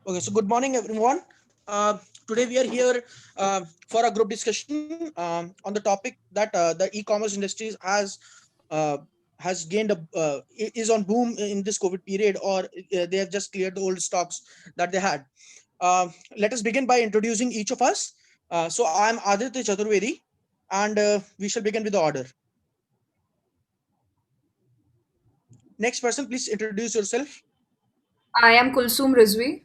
Okay, so good morning, everyone. Today we are here for a group discussion on the topic that the e-commerce industries has gained is on boom in this COVID period, or they have just cleared the old stocks that they had. Let us begin by introducing each of us. So I am Aditya Chaturvedi, and we shall begin with the order. Next person, please introduce yourself. I am Kulsum Rizvi.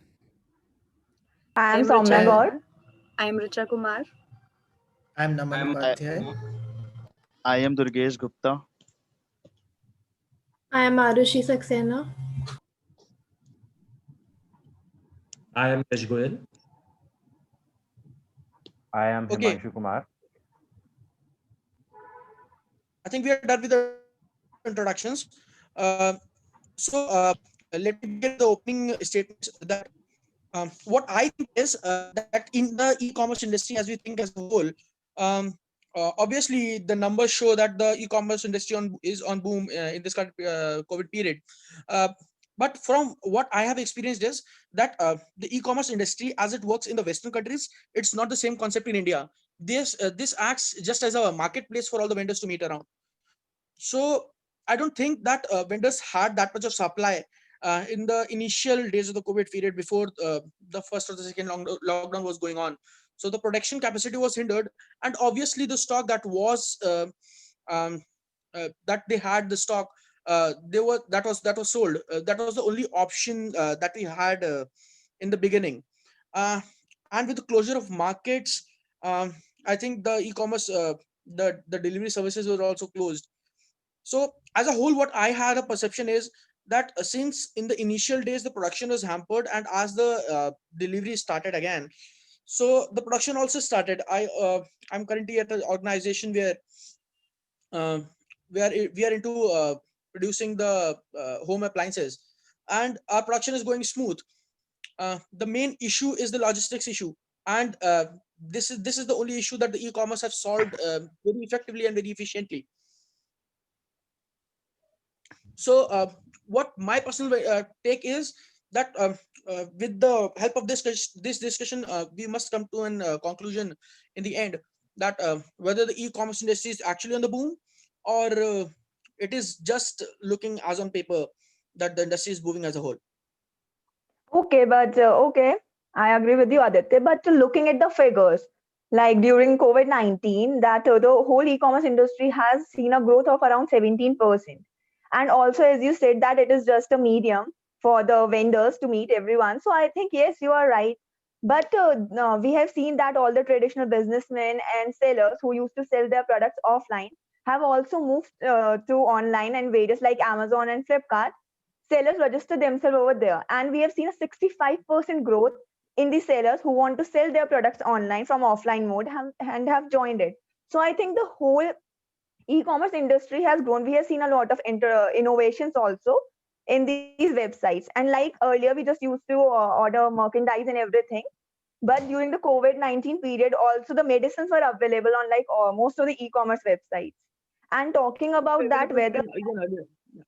I I am am Soumya Richa. Gaur. I am Richa Kumar. I'm Naman I, Upadhyay. I am Durgesh Gupta. I am Arushi Saxena. I am Yash Goyal. I am Okay, Himanshu Kumar. I think we are done with the introductions. So let me begin with the opening statements that what I think is that in the e-commerce industry, as we think as a whole, obviously the numbers show that the e-commerce industry is on boom in this current COVID period. Uh, but from what I have experienced is that the e-commerce industry, as it works in the Western countries, it's not the same concept in India. This acts just as a marketplace for all the vendors to meet around. So I don't think that vendors had that much of supply in the initial days of the COVID period before the first or the second lockdown was going on. So the production capacity was hindered, and obviously the stock that was um, that they had the stock they were that was sold. That was the only option that we had in the beginning. Uh, and with the closure of markets, I think the e-commerce the delivery services were also closed. So as a whole, what I had a perception is that since in the initial days the production was hampered, and as the delivery started again, so the production also started. I'm currently at an organization where uh, we are into producing the home appliances, and our production is going smooth. The main issue is the logistics issue, and this is the only issue that the e-commerce have solved very effectively and very efficiently. So what my personal take is that with the help of this discussion, we must come to an conclusion in the end that whether the e-commerce industry is actually on the boom, or it is just looking as on paper that the industry is booming as a whole. Okay, I agree with you, Aditya. But looking at the figures, like during COVID-19, that the whole e-commerce industry has seen a growth of around 17%. And also, as you said, that it is just a medium for the vendors to meet everyone. So I think, yes, you are right. But no, we have seen that all the traditional businessmen and sellers who used to sell their products offline have also moved to online, and various like Amazon and Flipkart sellers register themselves over there, and we have seen a 65% growth in the sellers who want to sell their products online from offline mode and have joined it. So I think the whole e-commerce industry has grown. We have seen a lot of innovations also in these websites, and like earlier we just used to order merchandise and everything, but during the COVID-19 period also the medicines were available on like most of the e-commerce websites. And talking about that, Available whether even earlier. Yeah.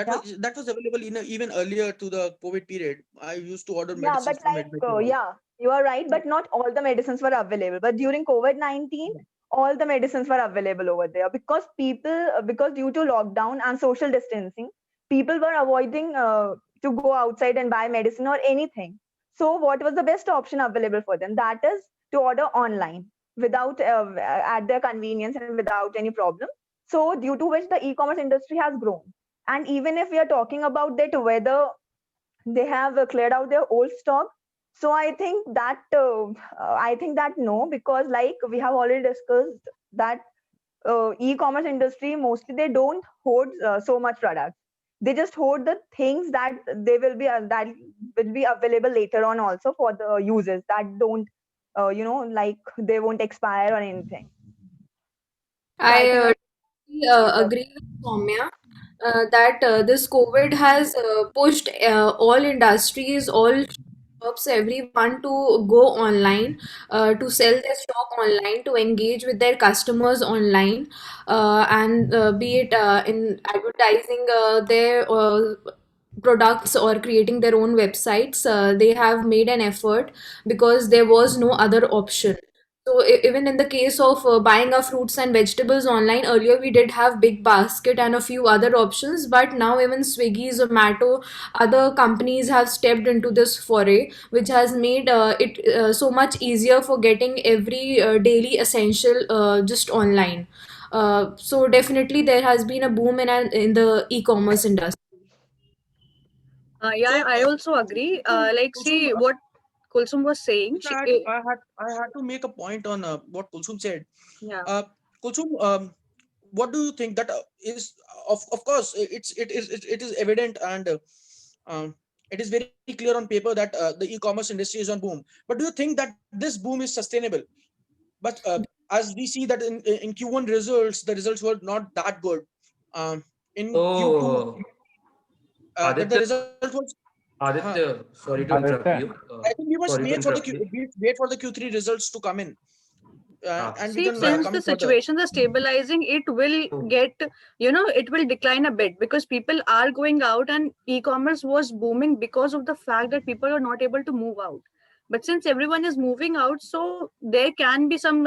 yeah. That was available even earlier to the COVID period. I used to order Yeah, medicines but from medicine. yeah, you are right. Yeah. But not all the medicines were available. But during COVID-19, all the medicines were available over there because because due to lockdown and social distancing, people were avoiding to go outside and buy medicine or anything. So, what was the best option available for them? That is to order online without at their convenience and without any problem. So, due to which the e-commerce industry has grown. And even if we are talking about that, whether they have cleared out their old stock, so I think that no, because like we have already discussed that e-commerce industry mostly they don't hoard so much products. They just hoard the things that they will be that will be available later on also for the users that don't like they won't expire or anything. So I I think that agree with Soumya that this COVID has pushed all industries, all shops, everyone to go online, to sell their stock online, to engage with their customers online, and be it in advertising their products or creating their own websites, they have made an effort because there was no other option. So even in the case of buying our fruits and vegetables online, earlier we did have Big Basket and a few other options, but now even Swiggy, Zomato, other companies have stepped into this foray, which has made it so much easier for getting every daily essential just online. So definitely there has been a boom in the e-commerce industry. Yeah, So, I also agree. Like, Kulsum, see what Kulsum was saying. I had to, make a point on what Kulsum said. Yeah. Uh, Kulsum, what do you think that is of course it is evident and um, it is very clear on paper that the e-commerce industry is on boom. But do you think that this boom is sustainable? But as we see that in Q1 results, the results were not that good. In Q2, So, that the Aditya, result was. Huh, Sorry to interrupt Aditya, you. I think we must Sorry to interrupt you. wait for the Q3 results to come in, and we See, can But since come the in further. situations are stabilizing, it will oh, get, it will decline a bit because people are going out and e-commerce was booming because of the fact that people are not able to move out. But since everyone is moving out, so there can be some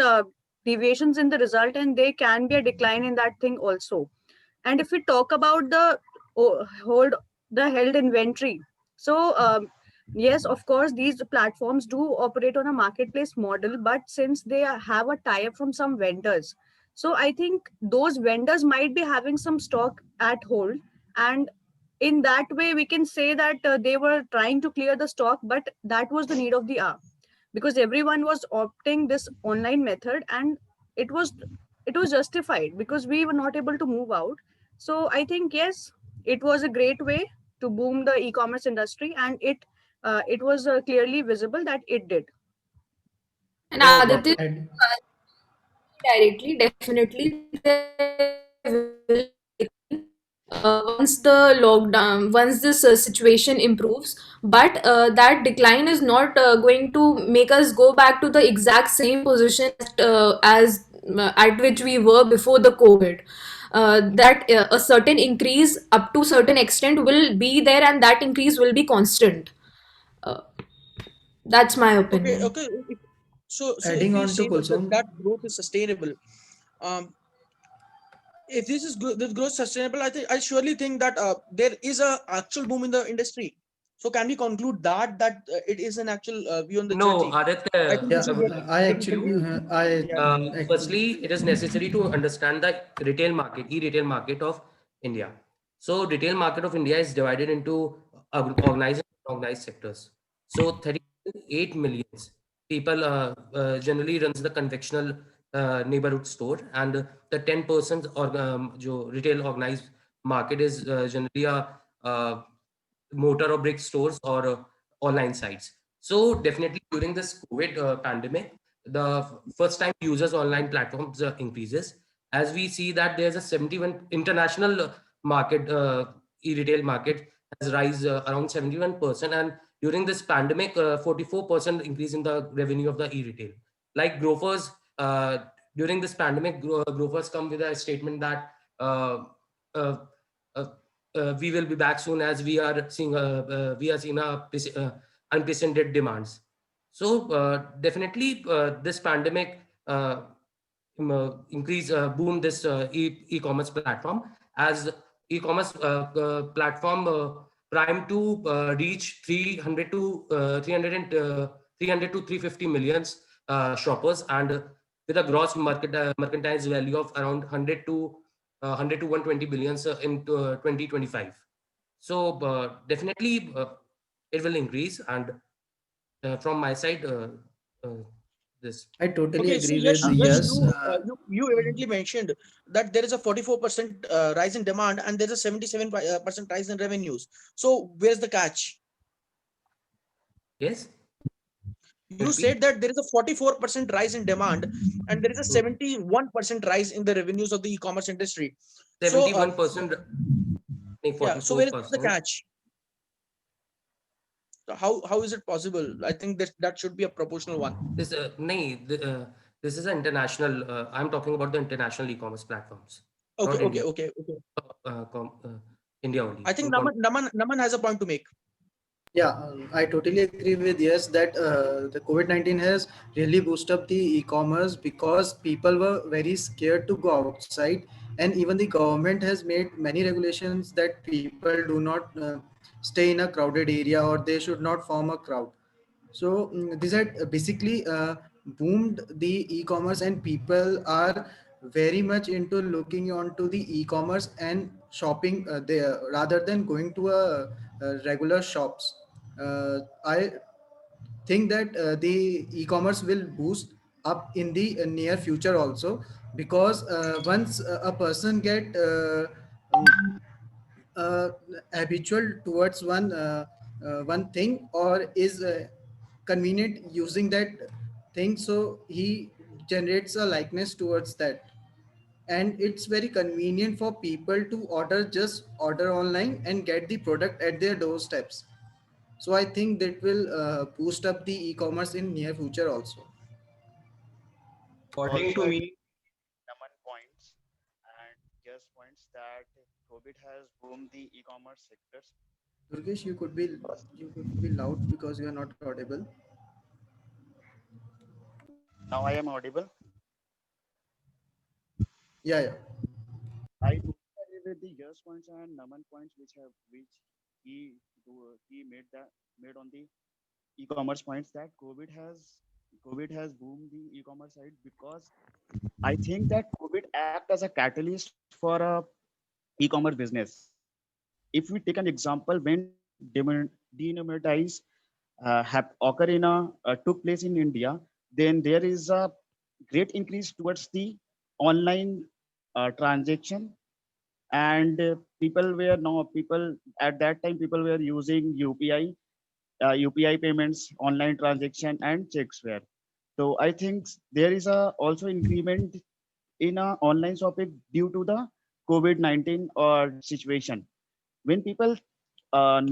deviations in the result and there can be a decline in that thing also. And if we talk about the hold the held inventory, so yes, of course, these platforms do operate on a marketplace model, but since they have a tie-up from some vendors, so I think those vendors might be having some stock at hold, and in that way, we can say that they were trying to clear the stock, but that was the need of the hour because everyone was opting this online method, and it was it was justified because we were not able to move out. So I think yes, it was a great way to boom the e-commerce industry, and it was clearly visible that it did. And so Aditya, And directly, definitely there will be a decline once the lockdown, once this situation improves. But that decline is not going to make us go back to the exact same position as at which we were before the COVID. That a certain increase up to certain extent will be there, and that increase will be constant. Uh, that's my Okay, opinion. okay. So if adding we on to say that Kulsum, that growth is sustainable, um, if this growth sustainable, I surely think that there is a actual boom in the industry. So can we conclude that it is an actual view on the no, journey? I Aditya, think this yeah, is what I getting actually, confused. Yeah. firstly, it is necessary to understand the retail market, e-retail market of India. So, retail market of India is divided into organized and unorganized sectors. So, 38 millions people generally runs the conventional neighborhood store, and the 10% or jo retail organized market is generally a uh, motor or brick stores or online sites. So definitely during this COVID pandemic, the first time users online platforms increases, as we see that there's a 71 international market, e-retail market has rise around 71%, and during this pandemic 44% increase in the revenue of the e-retail. Like Grofers, during this pandemic, Grofers come with a statement that uh, uh, uh, we will be back soon, as we are seeing unprecedented demands. So definitely this pandemic increase boom this e-commerce platform, as e-commerce platform prime to reach 300 to 300 to 350 millions shoppers, and with a gross mercantile value of around 100 to 120 billions in 2025. So definitely it will increase, and from my side, uh, this. I totally Okay, so agree with Yash, yes. you evidently mentioned that there is a 44% rise in demand and there's a 77% rise in revenues. So where's the catch? Yes, You repeat. said that there is a 44% rise in demand and there is a Hmm. 71% rise in the revenues of the e-commerce industry. So 71%, yeah, so where is the 44%. catch? So how is it possible? I think that should be a proportional one. This nahi, this is an international. I'm talking about the international e-commerce platforms, Okay, not okay, India. okay, okay. Uh, com, uh, India only. I think in con- Naman has a point to make. Yeah, I totally agree with yes that the COVID-19 has really boosted up the e-commerce because people were very scared to go outside, and even the government has made many regulations that people do not stay in a crowded area or they should not form a crowd. So these had basically boomed the e-commerce, and people are very much into looking onto the e-commerce and shopping there rather than going to a regular shops. I think that the e-commerce will boost up in the near future also, because once a person get uh, habitual towards one thing or is convenient using that thing, so he generates a likeness towards that, and it's very convenient for people to order online and get the product at their doorsteps. So I think that will boost up the e-commerce in near future also. According to me, Naman points and yes points that COVID has boomed the e-commerce sectors. Durgesh, you could be loud because you are not audible. Now I am audible. Yeah, yeah. I totally agree with the yes points and Naman points which he made on the e-commerce points that COVID has boomed the e-commerce side because I think that COVID act as a catalyst for a e-commerce business. If we take an example, when demonetization have occurred took place in India, then there is a great increase towards the online transaction, and people at that time people were using UPI payments, online transaction, and checks were. So I think there is a also increment in online shopping due to the COVID-19 or situation. When people when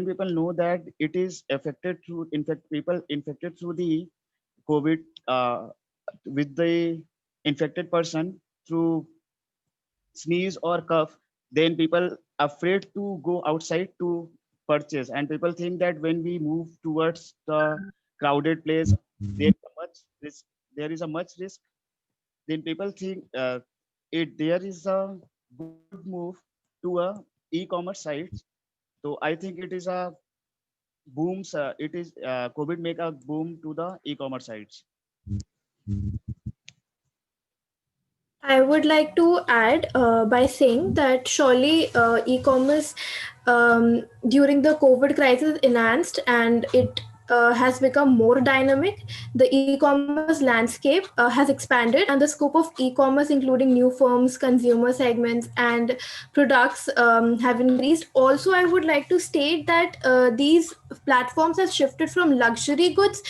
people know that it is affected through infect people infected through the COVID with the infected person through sneeze or cough, then people afraid to go outside to purchase, and people think that when we move towards the crowded place, there is a much risk. Then people think there is a good move to a e-commerce site. So I think it is a booms. It is COVID make a boom to the e-commerce sites. I would like to add by saying that surely e-commerce during the COVID crisis enhanced, and it has become more dynamic. The e-commerce landscape has expanded, and the scope of e-commerce, including new firms, consumer segments, and products, have increased. Also, I would like to state that these platforms have shifted from luxury goods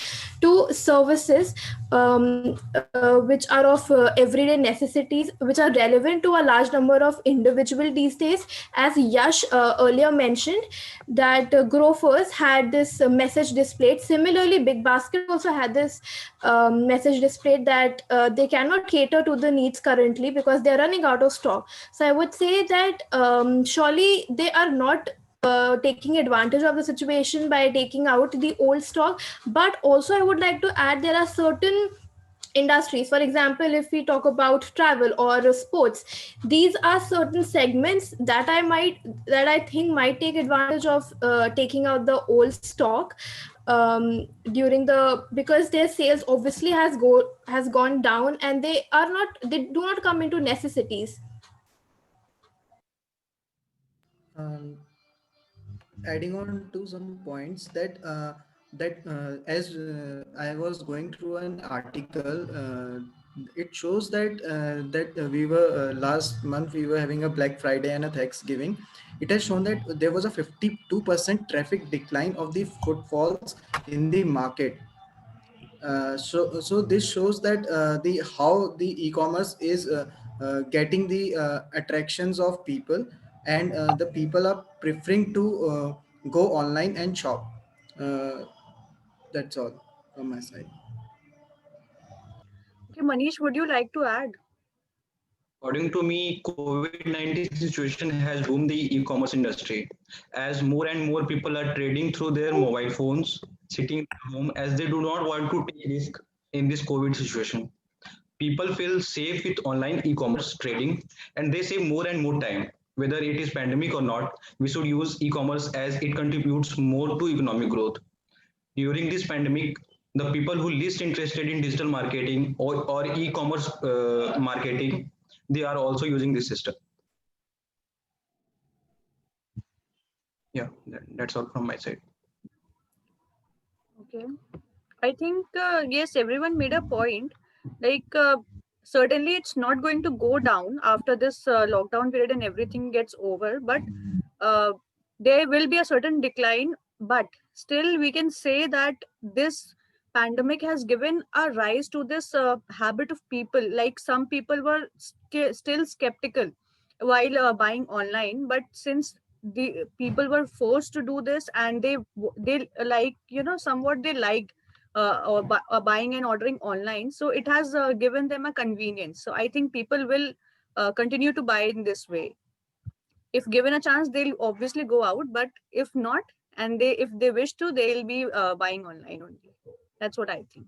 to services, which are of everyday necessities, which are relevant to a large number of individual these days. As Yash earlier mentioned, that Grofers had this message displayed. Similarly, Big Basket also had this message displayed that they cannot cater to the needs currently because they're running out of stock. So I would say that surely they are not taking advantage of the situation by taking out the old stock. But also, I would like to add there are certain industries, for example, if we talk about travel or sports, these are certain segments that I think might take advantage of taking out the old stock during the because their sales obviously has gone down, and they do not come into necessities. Um, Adding on to some points that as I was going through an article, it shows that we were last month we were having a Black Friday and a Thanksgiving. It has shown that there was a 52% traffic decline of the footfalls in the market. So this shows that the how the e-commerce is getting the attractions of people, and the people are preferring to go online and shop. uh, that's all from my side. Okay, Manish, would you like to add? According to me, COVID-19 situation has boomed the e-commerce industry as more and more people are trading through their mobile phones, sitting at home as they do not want to take risk in this COVID situation. People feel safe with online e-commerce trading and they save more and more time. Whether it is pandemic or not, we should use e-commerce as it contributes more to economic growth. During this pandemic, the people who least interested in digital marketing or e-commerce marketing, they are also using this system. Yeah, that's all from my side. Okay. I think, yes, everyone made a point. Like, certainly it's not going to go down after this lockdown period and everything gets over, but uh, there will be a certain decline. But still, we can say that this pandemic has given a rise to this habit of people. Like, some people were still skeptical while buying online, but since the people were forced to do this and they like, somewhat they liked buying and ordering online, so it has given them a convenience. So I think people will continue to buy in this way. If given a chance, they'll obviously go out, but if not, and if they wish to, they'll be buying online only. That's what I think.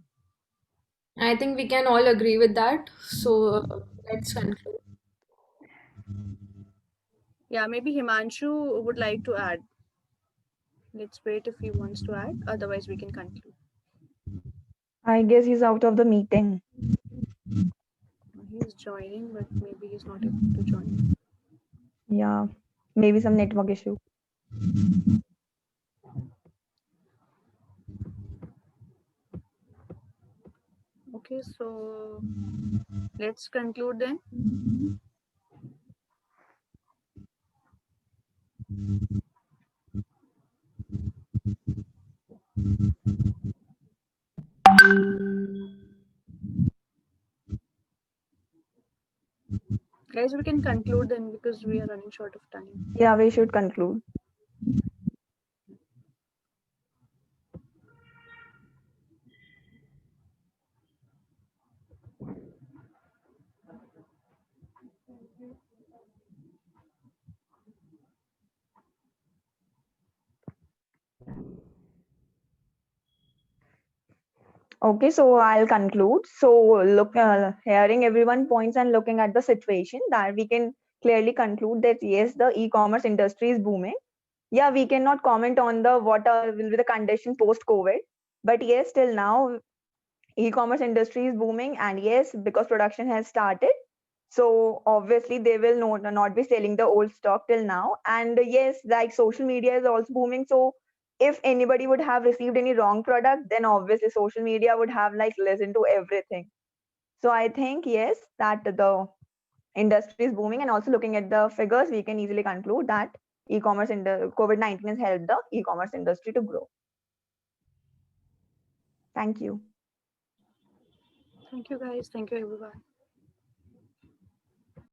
I think we can all agree with that. So let's conclude. Yeah, maybe Himanshu would like to add. Let's wait if he wants to add, otherwise we can conclude. I guess he's out of the meeting. He's joining, but maybe he's not able to join. Yeah, maybe some network issue. Okay, so let's conclude then. Guys, we can conclude then because we are running short of time. Yeah, we should conclude. Okay, so I'll conclude. So hearing everyone points and looking at the situation, that we can clearly conclude that yes, the e-commerce industry is booming. Yeah, we cannot comment on the what will be the condition post COVID, but yes, till now e-commerce industry is booming, and yes, because production has started, so obviously they will not be selling the old stock till now. And yes, like social media is also booming, so if anybody would have received any wrong product, then obviously social media would have like listened to everything. So I think yes, that the industry is booming, and also looking at the figures, we can easily conclude that e-commerce in the COVID-19 has helped the e-commerce industry to grow. Thank you. Thank you, guys. Thank you, everyone.